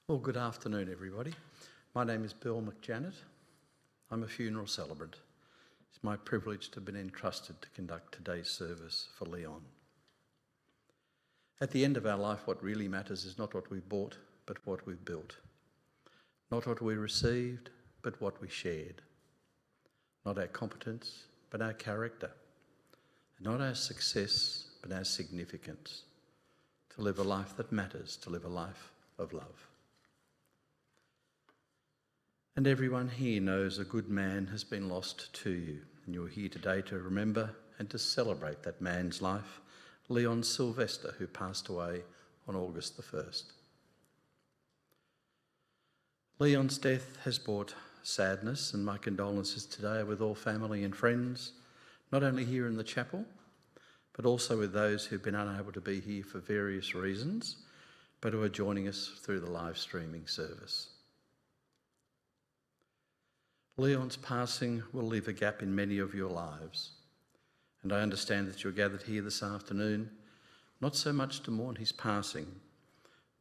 Well, good afternoon, everybody. My name is Bill McJanet. I'm a funeral celebrant. It's my privilege to have been entrusted to conduct today's service for Leon. At the end of our life, what really matters is not what we bought, but what we've built. Not what we received, but what we shared. Not our competence, but our character. Not our success, but our significance. To live a life that matters, to live a life of love. And everyone here knows a good man has been lost to you, and you're here today to remember and to celebrate that man's life, Leon Sylvester, who passed away on August the 1st. Leon's death has brought sadness, and my condolences today are with all family and friends, not only here in the chapel, but also with those who've been unable to be here for various reasons, but who are joining us through the live streaming service. Leon's passing will leave a gap in many of your lives, and I understand that you're gathered here this afternoon, not so much to mourn his passing,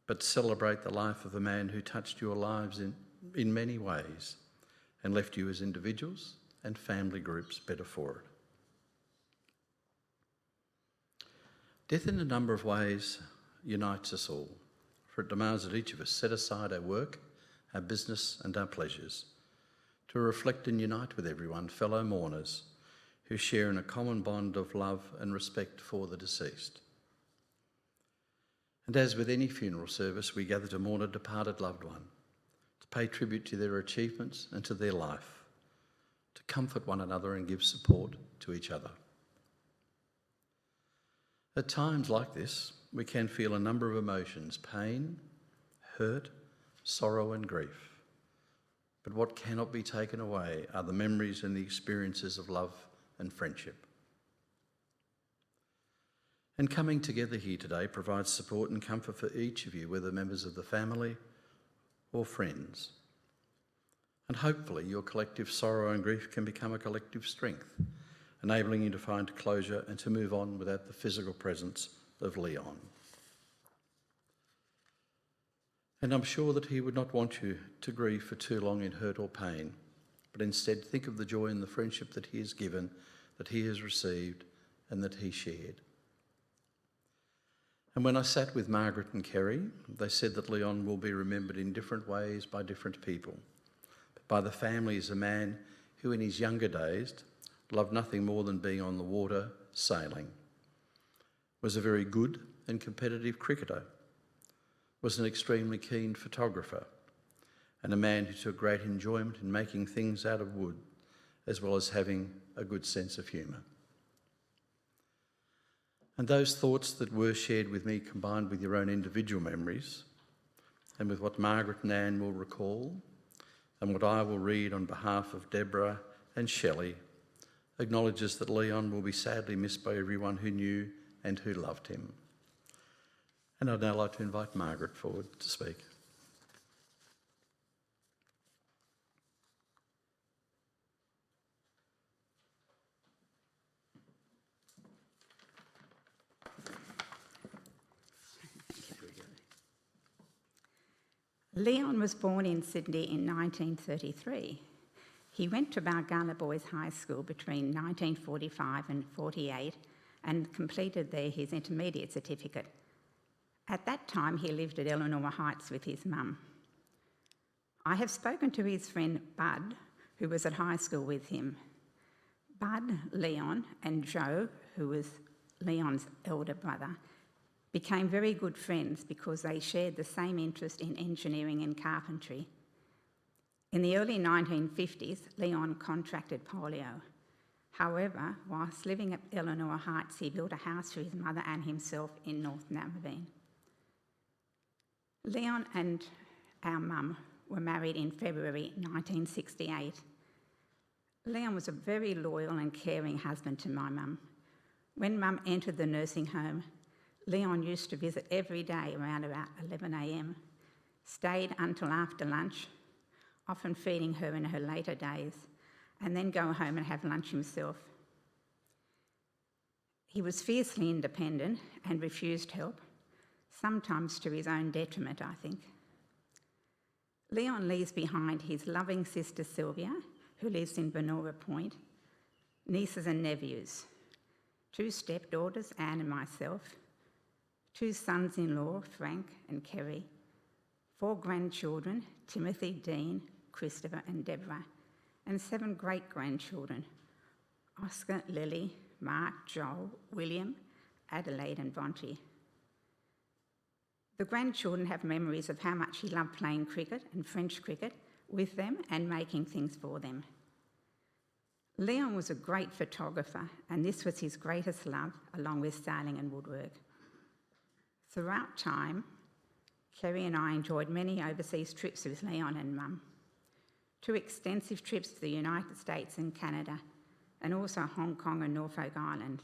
but celebrate the life of a man who touched your lives in many ways and left you as individuals and family groups better for it. Death in a number of ways unites us all, for it demands that each of us set aside our work, our business and our pleasures to reflect and unite with everyone, fellow mourners, who share in a common bond of love and respect for the deceased. And as with any funeral service, we gather to mourn a departed loved one, to pay tribute to their achievements and to their life, to comfort one another and give support to each other. At times like this, we can feel a number of emotions: pain, hurt, sorrow and grief. But what cannot be taken away are the memories and the experiences of love and friendship. And coming together here today provides support and comfort for each of you, whether members of the family or friends. And hopefully your collective sorrow and grief can become a collective strength, enabling you to find closure and to move on without the physical presence of Leon. And I'm sure that he would not want you to grieve for too long in hurt or pain, but instead think of the joy and the friendship that he has given, that he has received, and that he shared. And when I sat with Margaret and Kerry, they said that Leon will be remembered in different ways by different people. But by the family as a man who in his younger days loved nothing more than being on the water, sailing, was a very good and competitive cricketer, was an extremely keen photographer, and a man who took great enjoyment in making things out of wood, as well as having a good sense of humour. And those thoughts that were shared with me, combined with your own individual memories, and with what Margaret and Anne will recall, and what I will read on behalf of Deborah and Shelley, acknowledges that Leon will be sadly missed by everyone who knew and who loved him. And I'd now like to invite Margaret forward to speak. Leon was born in Sydney in 1933. He went to Bargala Boys High School between 1945 and 48 and completed there his intermediate certificate. At that time, he lived at Eleanor Heights with his mum. I have spoken to his friend Bud, who was at high school with him. Bud, Leon, and Joe, who was Leon's elder brother, became very good friends because they shared the same interest in engineering and carpentry. In the early 1950s, Leon contracted polio. However, whilst living at Eleanor Heights, he built a house for his mother and himself in North Narrabeen. Leon and our mum were married in February 1968. Leon was a very loyal and caring husband to my mum. When mum entered the nursing home, Leon used to visit every day around about 11 a.m, stayed until after lunch, often feeding her in her later days, and then go home and have lunch himself. He was fiercely independent and refused help, sometimes to his own detriment, I think. Leon leaves behind his loving sister Sylvia, who lives in Benora Point, nieces and nephews, 2 stepdaughters, Anne and myself, 2 sons-in-law, Frank and Kerry, 4 grandchildren, Timothy, Dean, Christopher and Deborah, and 7 great-grandchildren, Oscar, Lily, Mark, Joel, William, Adelaide and Bronte. The grandchildren have memories of how much he loved playing cricket and French cricket with them and making things for them. Leon was a great photographer, and this was his greatest love, along with sailing and woodwork. Throughout time, Kerry and I enjoyed many overseas trips with Leon and Mum. 2 extensive trips to the United States and Canada, and also Hong Kong and Norfolk Island.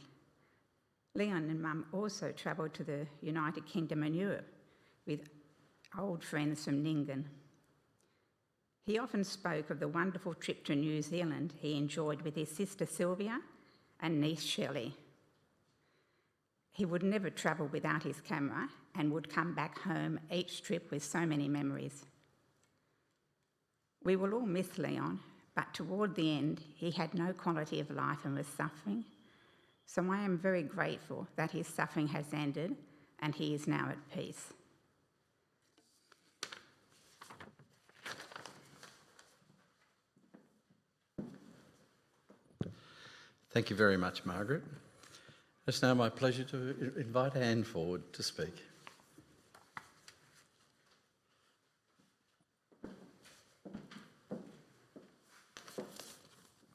Leon and Mum also travelled to the United Kingdom and Europe with old friends from Nyngan. He often spoke of the wonderful trip to New Zealand he enjoyed with his sister Sylvia and niece Shelley. He would never travel without his camera and would come back home each trip with so many memories. We will all miss Leon, but toward the end, he had no quality of life and was suffering. So I am very grateful that his suffering has ended and he is now at peace. Thank you very much, Margaret. It's now my pleasure to invite Anne forward to speak.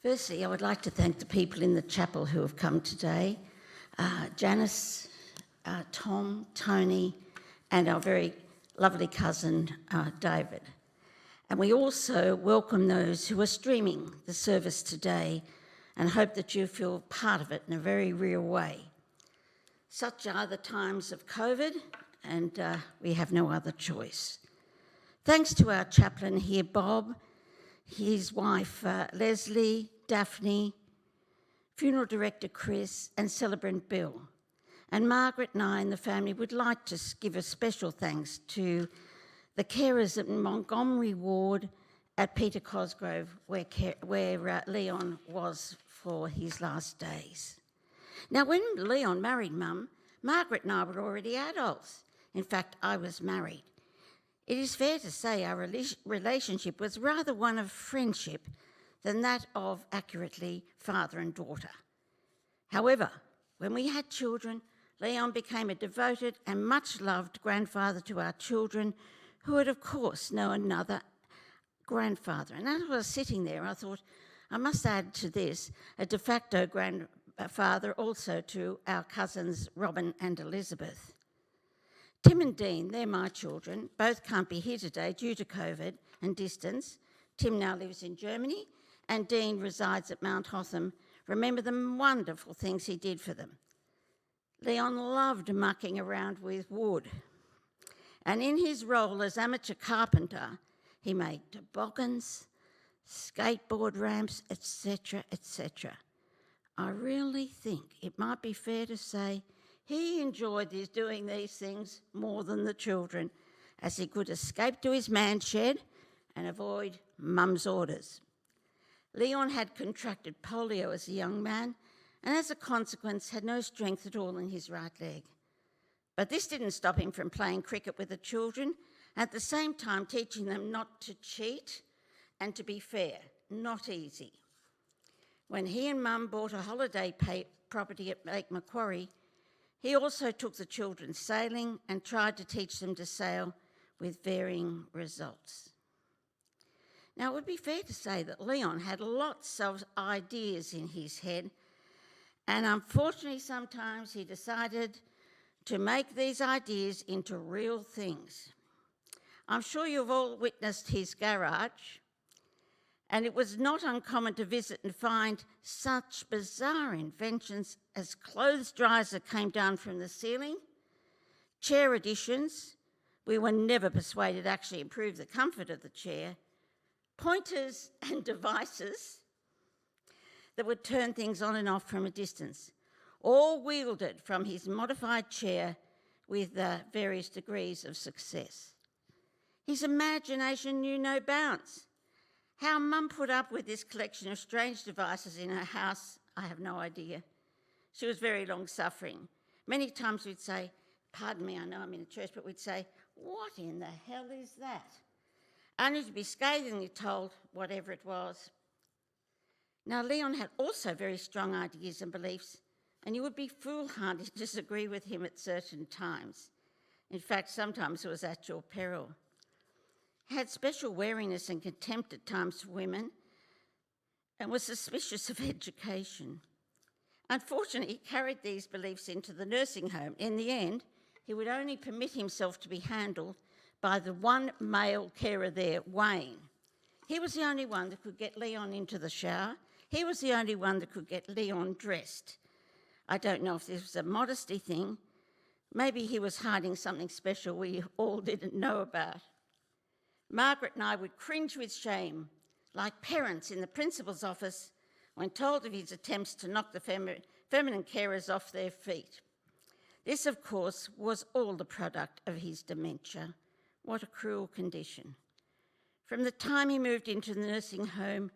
Firstly, I would like to thank the people in the chapel who have come today, Janice, Tom, Tony, and our very lovely cousin, David. And we also welcome those who are streaming the service today and hope that you feel part of it in a very real way. Such are the times of COVID, and we have no other choice. Thanks to our chaplain here, Bob, his wife, Leslie, Daphne, funeral director, Chris, and celebrant, Bill. And Margaret and I and the family would like to give a special thanks to the carers at Montgomery Ward at Peter Cosgrove, where Leon was for his last days. Now, when Leon married Mum, Margaret and I were already adults. In fact, I was married. It is fair to say our relationship was rather one of friendship than that of, accurately, father and daughter. However, when we had children, Leon became a devoted and much-loved grandfather to our children, who had, of course, known another grandfather. And as I was sitting there, I thought, I must add to this a de facto grandfather also to our cousins Robin and Elizabeth. Tim and Dean, they're my children. Both can't be here today due to COVID and distance. Tim now lives in Germany and Dean resides at Mount Hotham. Remember the wonderful things he did for them. Leon loved mucking around with wood. And in his role as amateur carpenter, he made toboggans, skateboard ramps, etc., etc. I really think it might be fair to say he enjoyed doing these things more than the children, as he could escape to his man shed and avoid Mum's orders. Leon had contracted polio as a young man and as a consequence had no strength at all in his right leg. But this didn't stop him from playing cricket with the children, at the same time teaching them not to cheat and to be fair, not easy. When he and Mum bought a holiday property at Lake Macquarie, he also took the children sailing and tried to teach them to sail with varying results. Now, it would be fair to say that Leon had lots of ideas in his head, and unfortunately sometimes he decided to make these ideas into real things. I'm sure you've all witnessed his garage, and it was not uncommon to visit and find such bizarre inventions as clothes dryers that came down from the ceiling, chair additions, we were never persuaded actually improve the comfort of the chair, pointers and devices that would turn things on and off from a distance, all wielded from his modified chair with various degrees of success. His imagination knew no bounds. How Mum put up with this collection of strange devices in her house, I have no idea. She was very long-suffering. Many times we'd say, pardon me, I know I'm in a church, but we'd say, what in the hell is that? Only to be scathingly told whatever it was. Now, Leon had also very strong ideas and beliefs, and you would be foolhardy to disagree with him at certain times. In fact, sometimes it was at your peril. He had special wariness and contempt at times for women and was suspicious of education. Unfortunately, he carried these beliefs into the nursing home. In the end, he would only permit himself to be handled by the one male carer there, Wayne. He was the only one that could get Leon into the shower. He was the only one that could get Leon dressed. I don't know if this was a modesty thing. Maybe he was hiding something special we all didn't know about. Margaret and I would cringe with shame, like parents in the principal's office when told of his attempts to knock the feminine carers off their feet. This, of course, was all the product of his dementia. What a cruel condition. From the time he moved into the nursing home,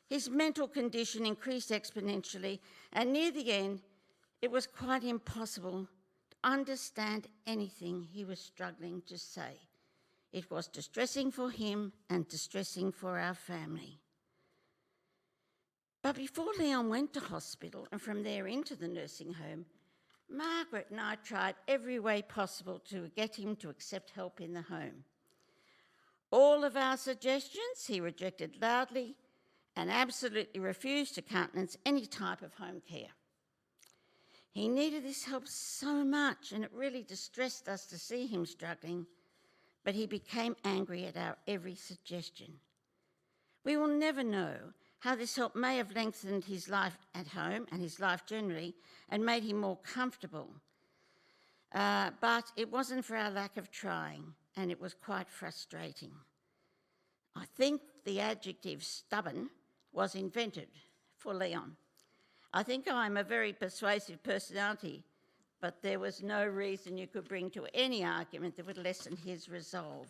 his mental condition increased exponentially, and near the end, it was quite impossible to understand anything he was struggling to say. It was distressing for him and distressing for our family. But before Leon went to hospital and from there into the nursing home, Margaret and I tried every way possible to get him to accept help in the home. All of our suggestions he rejected loudly and absolutely refused to countenance any type of home care. He needed this help so much, and it really distressed us to see him struggling, but he became angry at our every suggestion. We will never know how this help may have lengthened his life at home and his life generally and made him more comfortable. But it wasn't for our lack of trying, and it was quite frustrating. I think the adjective stubborn was invented for Leon. I think I'm a very persuasive personality, but there was no reason you could bring to any argument that would lessen his resolve.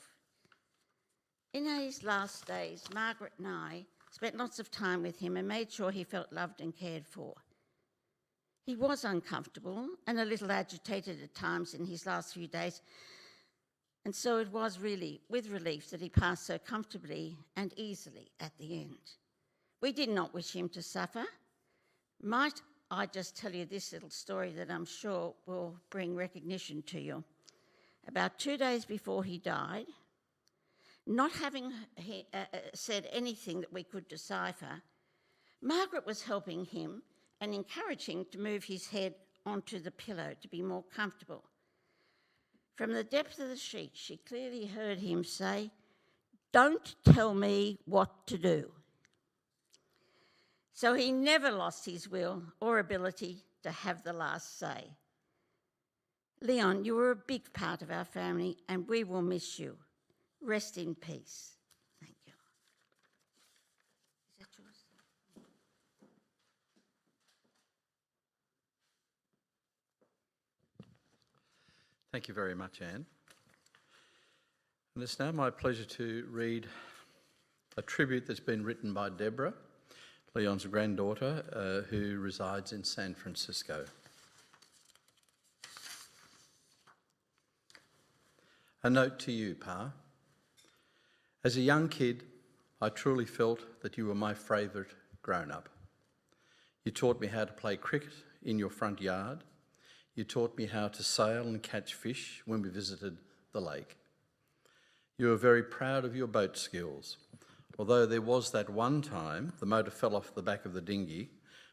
In his last days, Margaret and I spent lots of time with him and made sure he felt loved and cared for. He was uncomfortable and a little agitated at times in his last few days, and so it was really with relief that he passed so comfortably and easily at the end. We did not wish him to suffer. Might I just tell you this little story that I'm sure will bring recognition to you? About 2 days before he died, not having said anything that we could decipher, Margaret was helping him and encouraging him to move his head onto the pillow to be more comfortable. From the depth of the sheet, she clearly heard him say, "Don't tell me what to do." So he never lost his will or ability to have the last say. Leon, you were a big part of our family, and we will miss you. Rest in peace. Thank you. Is that yours? Thank you very much, Anne. And it's now my pleasure to read a tribute that's been written by Deborah, Leon's granddaughter, who resides in San Francisco. A note to you, Pa. As a young kid, I truly felt that you were my favourite grown-up. You taught me how to play cricket in your front yard. You taught me how to sail and catch fish when we visited the lake. You were very proud of your boat skills, although there was that one time the motor fell off the back of the dinghy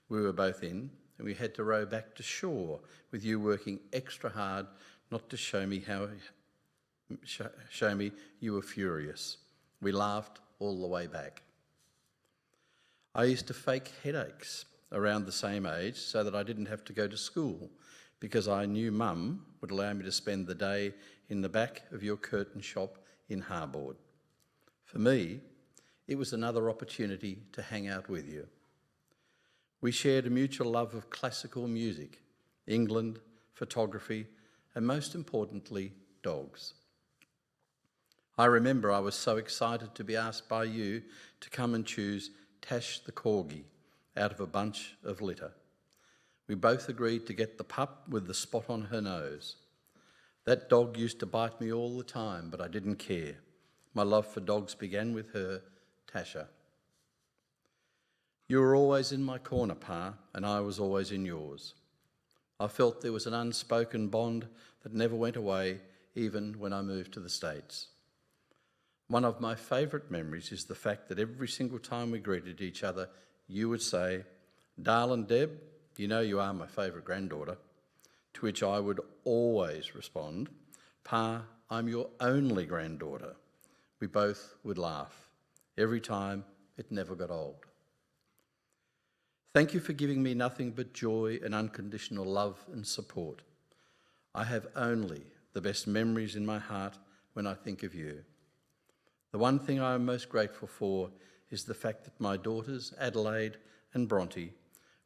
we were both in, and we had to row back to shore with you working extra hard not to show me you were furious. We laughed all the way back. I used to fake headaches around the same age so that I didn't have to go to school, because I knew Mum would allow me to spend the day in the back of your curtain shop in Harbord. For me, it was another opportunity to hang out with you. We shared a mutual love of classical music, England, photography, and most importantly, dogs. I remember I was so excited to be asked by you to come and choose Tash the Corgi out of a bunch of litter. We both agreed to get the pup with the spot on her nose. That dog used to bite me all the time, but I didn't care. My love for dogs began with her, Tasha. You were always in my corner, Pa, and I was always in yours. I felt there was an unspoken bond that never went away, even when I moved to the States. One of my favourite memories is the fact that every single time we greeted each other, you would say, "Darling Deb, you know you are my favourite granddaughter," to which I would always respond, "Pa, I'm your only granddaughter." We both would laugh. Every time, it never got old. Thank you for giving me nothing but joy and unconditional love and support. I have only the best memories in my heart when I think of you. The one thing I am most grateful for is the fact that my daughters, Adelaide and Bronte,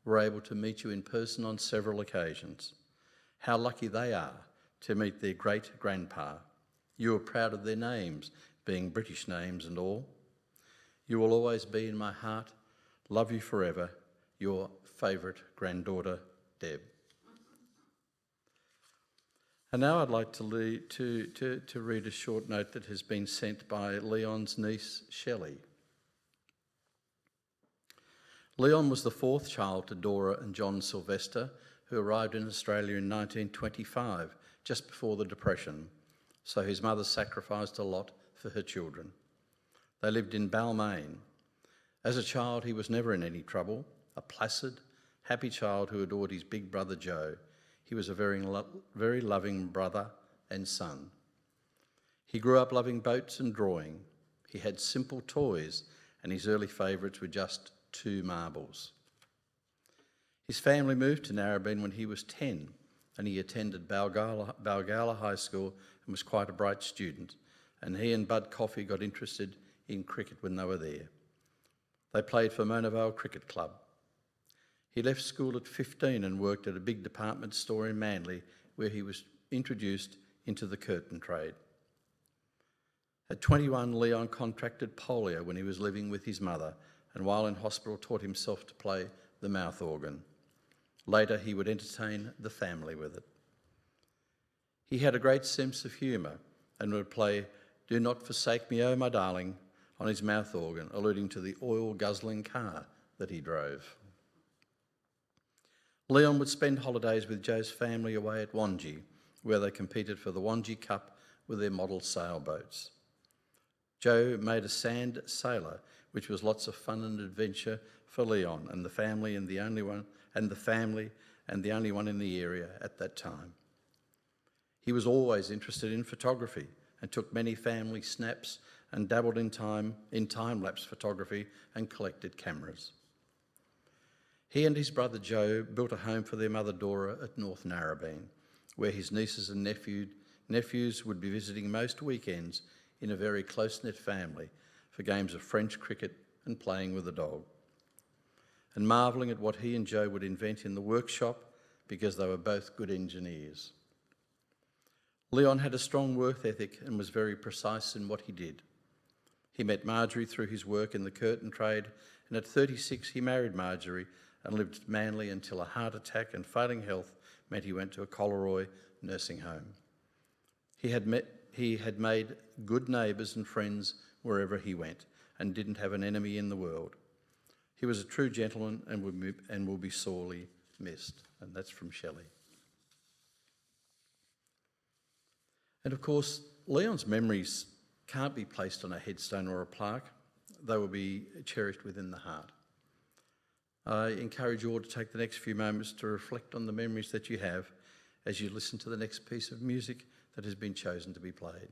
were able to meet you in person on several occasions. How lucky they are to meet their great-grandpa. You are proud of their names, being British names and all. You will always be in my heart. Love you forever. Your favourite granddaughter, Deb. And now I'd like to read a short note that has been sent by Leon's niece, Shelley. Leon was the fourth child to Dora and John Sylvester, who arrived in Australia in 1925, just before the Depression, so his mother sacrificed a lot for her children. They lived in Balmain. As a child, he was never in any trouble, a placid, happy child who adored his big brother Joe. He was a very loving brother and son. He grew up loving boats and drawing. He had simple toys, and his early favourites were just 2 marbles. His family moved to Narrabeen when he was 10, and he attended Balgala High School and was quite a bright student, and he and Bud Coffey got interested in cricket when they were there. They played for Mona Vale Cricket Club. He left school at 15 and worked at a big department store in Manly, where he was introduced into the curtain trade. At 21, Leon contracted polio when he was living with his mother, and while in hospital taught himself to play the mouth organ. Later, he would entertain the family with it. He had a great sense of humour and would play "Do Not Forsake Me, Oh My Darling" on his mouth organ, alluding to the oil-guzzling car that he drove. Leon would spend holidays with Joe's family away at Wangi, where they competed for the Wangi Cup with their model sailboats. Joe made a sand sailor, which was lots of fun and adventure for Leon and the family, and the only one in the area at that time. He was always interested in photography and took many family snaps and dabbled in time-lapse photography and collected cameras. He and his brother Joe built a home for their mother Dora at North Narrabeen, where his nieces and nephews would be visiting most weekends in a very close-knit family for games of French cricket and playing with a dog, and marvelling at what he and Joe would invent in the workshop because they were both good engineers. Leon had a strong work ethic and was very precise in what he did. He met Marjorie through his work in the curtain trade, and at 36 he married Marjorie and lived at Manly until a heart attack and failing health meant he went to a Coleroy nursing home. He had made good neighbours and friends wherever he went and didn't have an enemy in the world. He was a true gentleman and will be sorely missed. And that's from Shelley. And of course, Leon's memories can't be placed on a headstone or a plaque. They will be cherished within the heart. I encourage you all to take the next few moments to reflect on the memories that you have as you listen to the next piece of music that has been chosen to be played.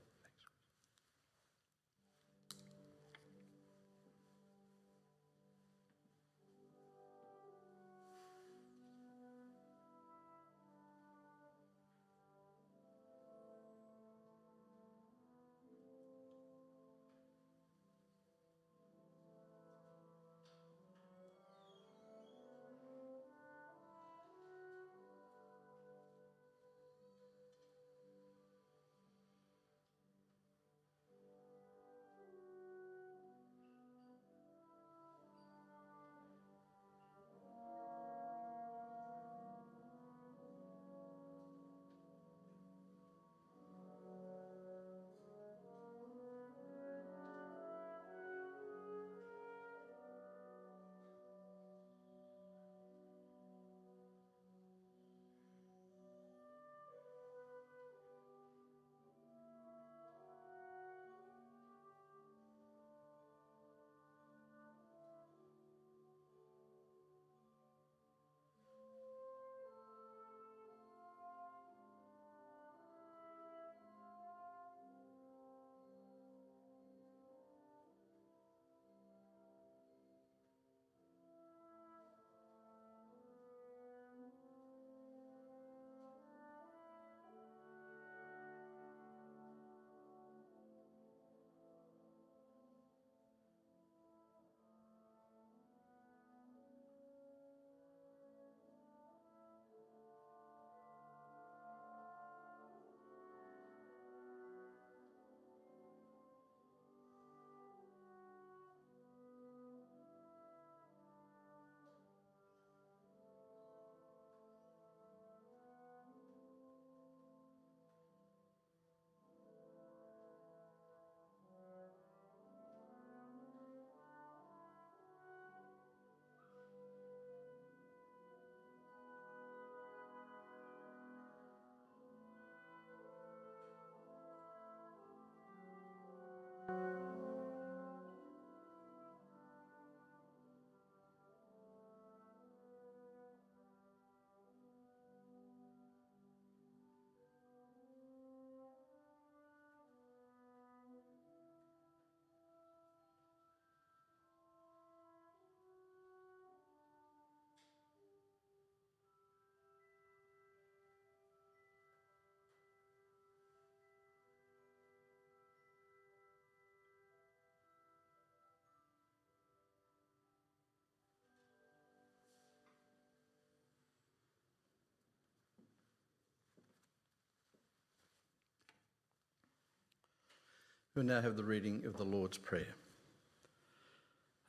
We'll now have the reading of the Lord's Prayer.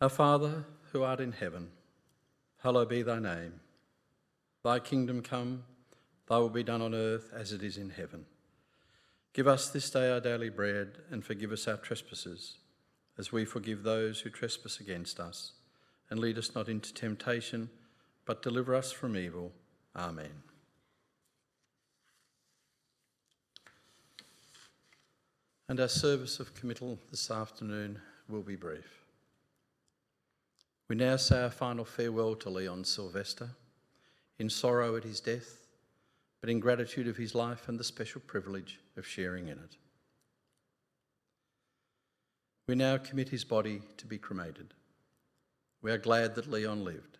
Our Father, who art in heaven, hallowed be thy name. Thy kingdom come, thy will be done on earth as it is in heaven. Give us this day our daily bread, and forgive us our trespasses, as we forgive those who trespass against us. And lead us not into temptation, but deliver us from evil. Amen. And our service of committal this afternoon will be brief. We now say our final farewell to Leon Sylvester, in sorrow at his death, but in gratitude of his life and the special privilege of sharing in it. We now commit his body to be cremated. We are glad that Leon lived.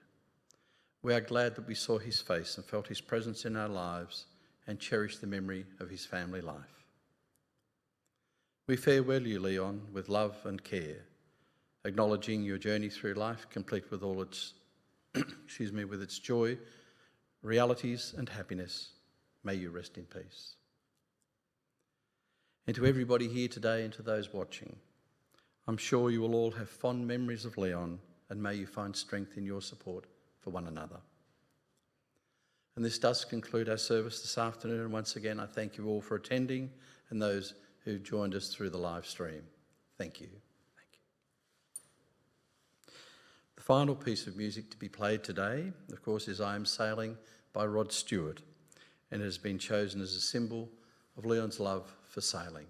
We are glad that we saw his face and felt his presence in our lives and cherish the memory of his family life. We farewell you, Leon, with love and care, acknowledging your journey through life, complete with all its, with its joy, realities and happiness. May you rest in peace. And to everybody here today and to those watching, I'm sure you will all have fond memories of Leon, and may you find strength in your support for one another. And this does conclude our service this afternoon, and once again I thank you all for attending and those who joined us through the live stream. Thank you. Thank you. The final piece of music to be played today, of course, is I Am Sailing by Rod Stewart, and has been chosen as a symbol of Leon's love for sailing.